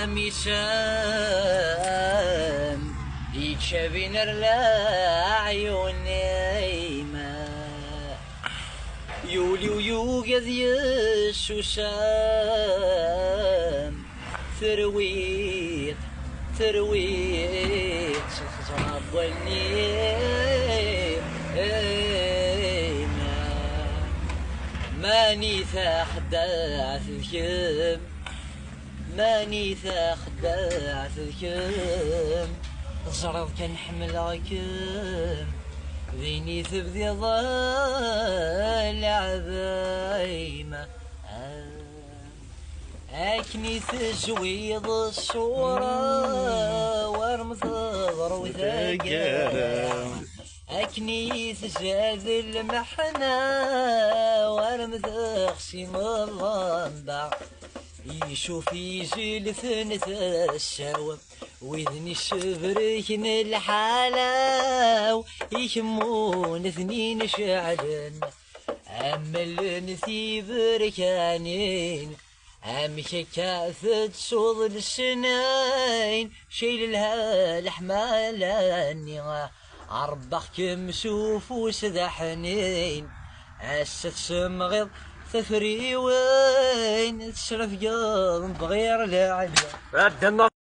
ميسام يتشابين عيوني ما يولي ويوقظ يسوسام ثرويت صابني ماني تخدع فيكم ماني تخدع فيكم زرد كنحملكم ذيني تبدي ظل عبايمة أكني تزويض الصورة ورمز ضرو ثقام أكني تزاد المحنة ورمز خصيم الضنبع يشوف يجي ثنت السوا وإذني الشبركن الحلاو يهمون اثنين شعلن أمل نثي بركانين أم كافت صوض السنين شيل لها الحمالاني عربخكم سوف وسدحنين أست سمغض ثفري وين تشرف قلب غير العجل